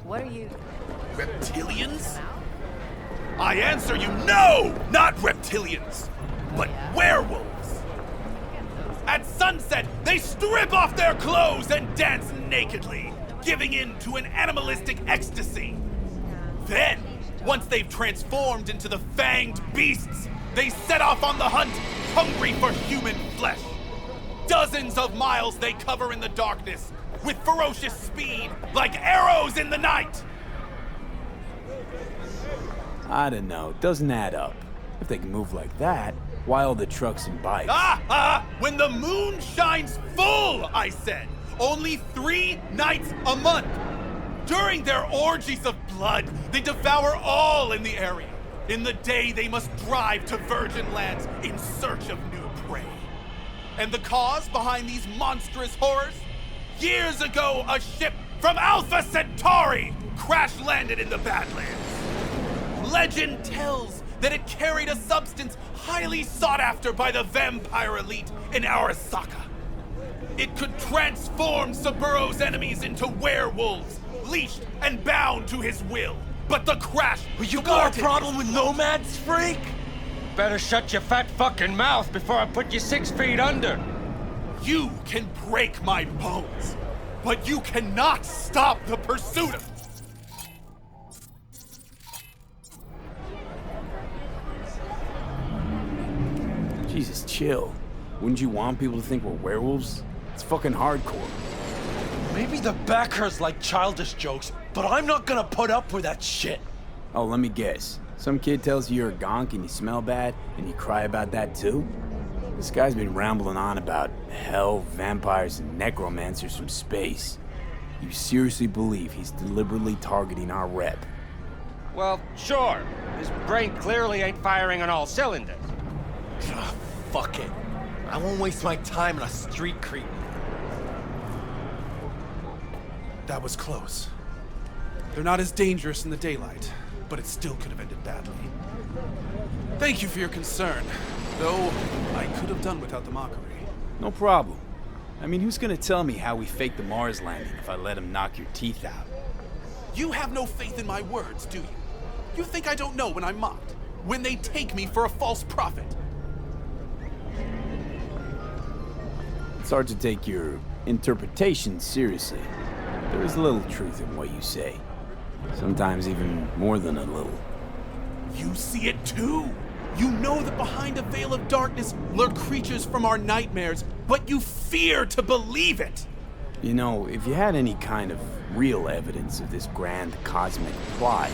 What are you... Reptilians? I answer you, no! Not reptilians, but werewolves! At sunset, they strip off their clothes and dance nakedly, giving in to an animalistic ecstasy. Then, once they've transformed into the fanged beasts, they set off on the hunt, hungry for human flesh. Dozens of miles they cover in the darkness, with ferocious speed, like arrows in the night! I don't know, it doesn't add up. If they can move like that, why all the trucks and bikes? When the moon shines full, I said! Only 3 nights a month! During their orgies of blood, they devour all in the area. In the day, they must drive to virgin lands in search of new prey. And the cause behind these monstrous horrors? Years ago, a ship from Alpha Centauri crash-landed in the Badlands. Legend tells that it carried a substance highly sought after by the vampire elite in Arasaka. It could transform Saburo's enemies into werewolves, leashed and bound to his will. But the crash... You got a problem with nomads, freak? Better shut your fat fucking mouth before I put you 6 feet under. You can break my bones, but you cannot stop the pursuit of... Jesus, chill. Wouldn't you want people to think we're werewolves? It's fucking hardcore. Maybe the backers like childish jokes, but I'm not gonna put up with that shit. Oh, let me guess. Some kid tells you you're a gonk and you smell bad, and you cry about that too? This guy's been rambling on about hell, vampires, and necromancers from space. You seriously believe he's deliberately targeting our rep? Well, sure. His brain clearly ain't firing on all cylinders. Ugh, fuck it. I won't waste my time on a street creep. That was close. They're not as dangerous in the daylight, but it still could have ended badly. Thank you for your concern, though I could have done without the mockery. No problem. I mean, who's gonna tell me how we faked the Mars landing if I let him knock your teeth out? You have no faith in my words, do you? You think I don't know when I'm mocked? When they take me for a false prophet? It's hard to take your interpretation seriously. There is a little truth in what you say. Sometimes even more than a little. You see it too! You know that behind a veil of darkness lurk creatures from our nightmares, but you fear to believe it! You know, if you had any kind of real evidence of this grand cosmic plot...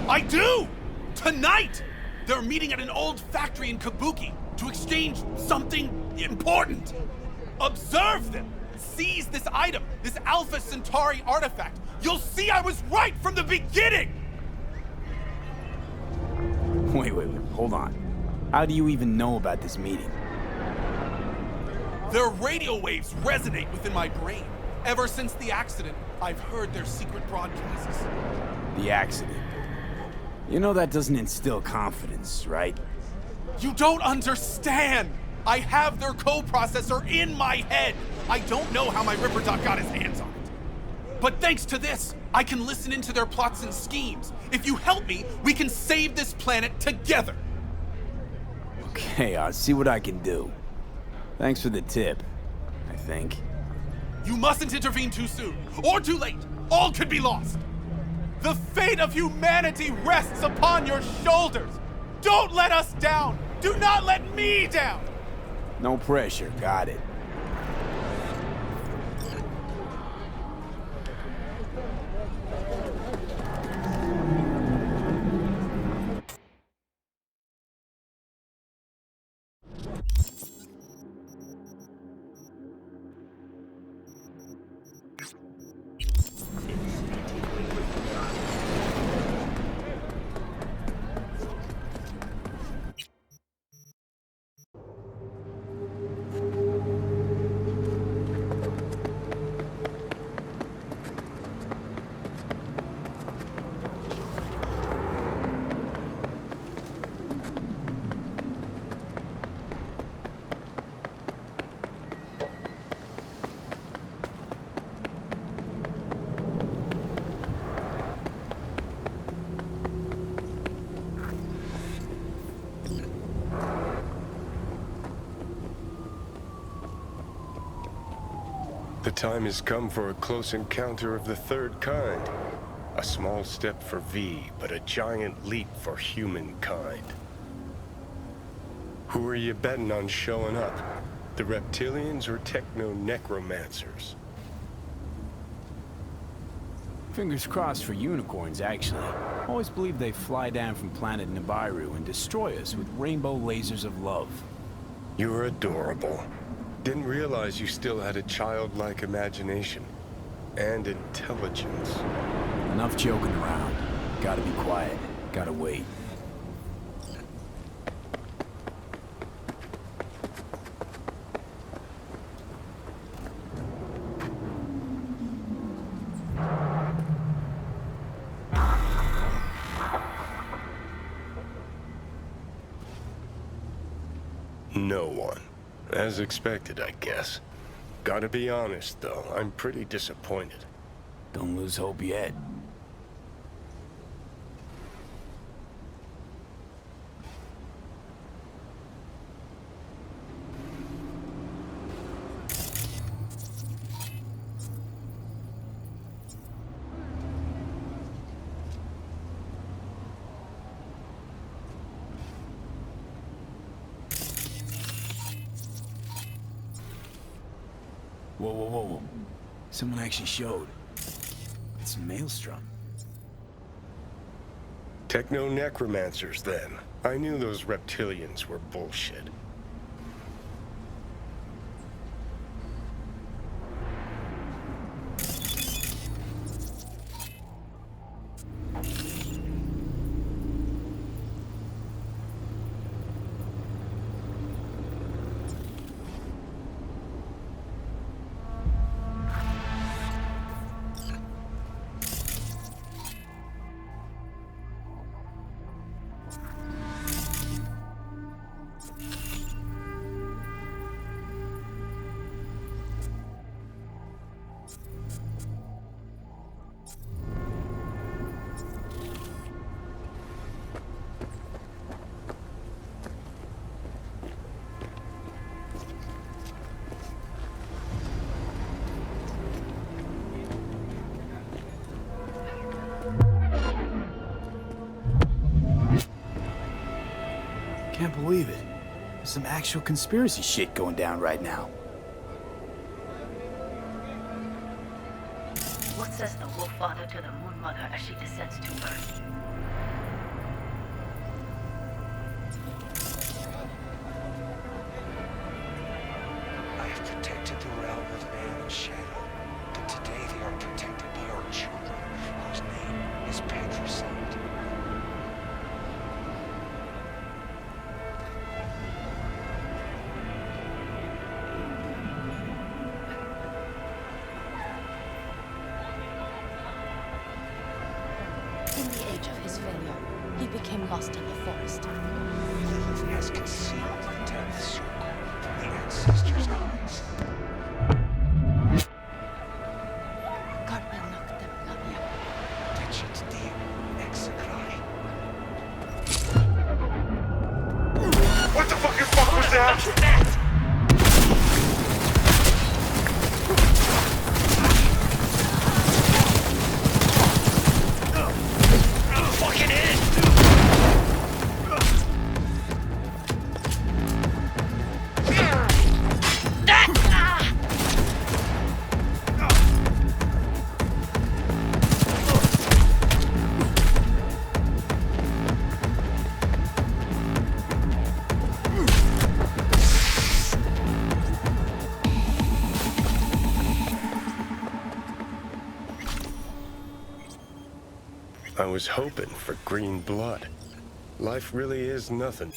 I do! Tonight! They're meeting at an old factory in Kabuki to exchange something important! Observe them! Seize this item, this Alpha Centauri artifact! You'll see I was right from the beginning! Wait, hold on. How do you even know about this meeting? Their radio waves resonate within my brain. Ever since the accident, I've heard their secret broadcasts. The accident. You know that doesn't instill confidence, right? You don't understand! I have their coprocessor in my head! I don't know how my Ripperdoc got his hands on it. But thanks to this, I can listen into their plots and schemes. If you help me, we can save this planet together! Okay, I'll see what I can do. Thanks for the tip, I think. You mustn't intervene too soon, or too late. All could be lost. The fate of humanity rests upon your shoulders. Don't let us down. Do not let me down. No pressure, got it. The time has come for a close encounter of the third kind. A small step for V, but a giant leap for humankind. Who are you betting on showing up? The reptilians or techno-necromancers? Fingers crossed for unicorns, actually. Always believed they fly down from planet Nibiru and destroy us with rainbow lasers of love. You're adorable. Didn't realize you still had a childlike imagination. And intelligence. Enough joking around. Gotta be quiet. Gotta wait. No one. As expected, I guess. Gotta be honest, though, I'm pretty disappointed. Don't lose hope yet. Whoa, whoa, whoa. Someone actually showed. It's Maelstrom. Techno-necromancers, then. I knew those reptilians were bullshit. Can't believe it. There's some actual conspiracy shit going down right now. What says the Wolf Father to the Moon Mother as she descends to Earth? I have protected the realm of man and shadow, but today they are protected by our children, whose name is Patricide. In the age of his failure, he became lost in the forest. Lilith has concealed the 10th circle from the ancestors' eyes. Carpel noctem labia. Dicit Deum execrari. What the fuck was that? I was hoping for green blood. Life really is nothing.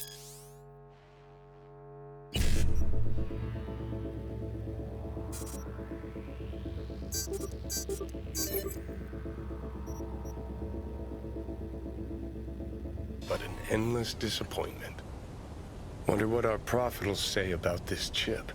But an endless disappointment. Wonder what our prophet will say about this chip.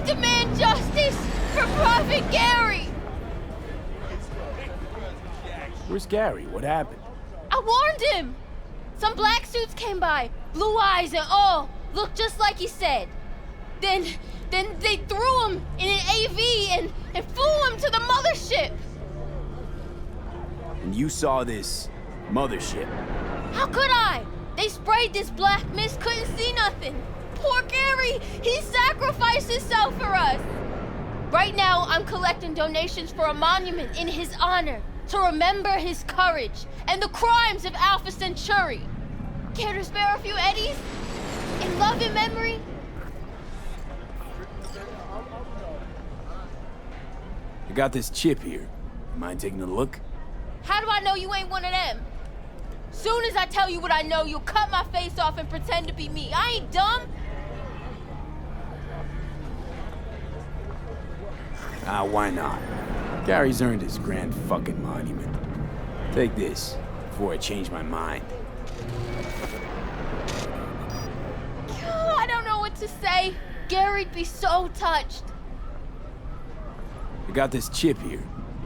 demand justice for Prophet Gary! Where's Gary? What happened? I warned him! Some black suits came by, blue eyes and all, looked just like he said. Then they threw him in an AV and flew him to the mothership! And you saw this mothership? How could I? They sprayed this black mist, couldn't see nothing. Poor Gary, he sacrificed himself for us. Right now, I'm collecting donations for a monument in his honor to remember his courage and the crimes of Alpha Centauri. Care to spare a few eddies? In love and memory? I got this chip here. Mind taking a look? How do I know you ain't one of them? Soon as I tell you what I know, you'll cut my face off and pretend to be me. I ain't dumb. Why not? Gary's earned his grand fucking monument. Take this, before I change my mind. I don't know what to say. Gary'd be so touched. I got this chip here.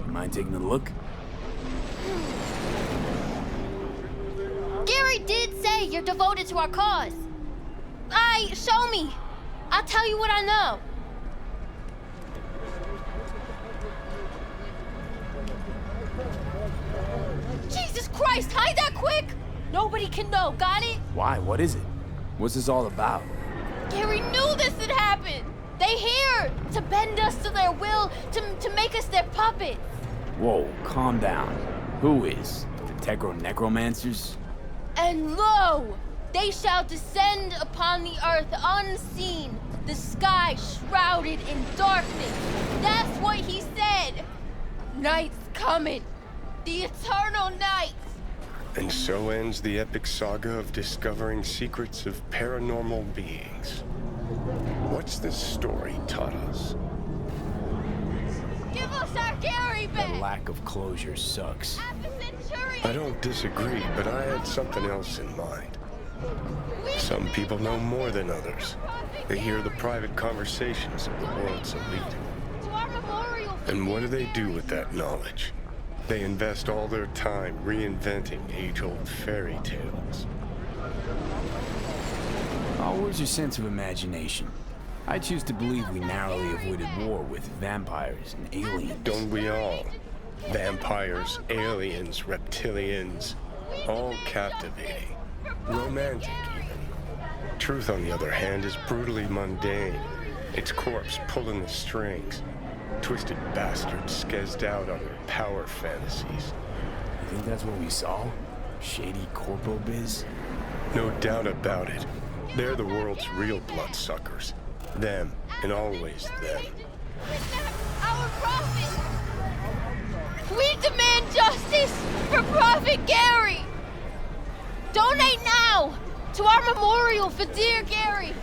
Mind taking a look? Gary did say you're devoted to our cause. Show me. I'll tell you what I know. Jesus Christ, hide that quick! Nobody can know, got it? Why? What is it? What's this all about? Gary knew this had happened. They here to bend us to their will, to make us their puppets. Whoa, calm down. Who is? The Tegro Necromancers? And lo, they shall descend upon the earth unseen, the sky shrouded in darkness. That's what he said. Night's coming, the eternal night. And so ends the epic saga of discovering secrets of paranormal beings. What's this story taught us? Give us our Gary The back. lack of closure sucks. Alpha Centauri. I don't disagree, but I had something else in mind. Some people know more than others. They hear the private conversations of the world's elite. To our memorial. And what do they do with that knowledge? They invest all their time reinventing age-old fairy tales. Oh, where's your sense of imagination? I choose to believe we narrowly avoided war with vampires and aliens. Don't we all? Vampires, aliens, reptilians, all captivating. Romantic, even. Truth, on the other hand, is brutally mundane. Its corpse pulling the strings. Twisted bastards skezzed out on their power fantasies. You think that's what we saw? Shady corpo biz? No doubt about it. They're the world's real bloodsuckers. Them, and always them. Kidnap our prophet. We demand justice for Prophet Gary. Donate now to our memorial for dear Gary.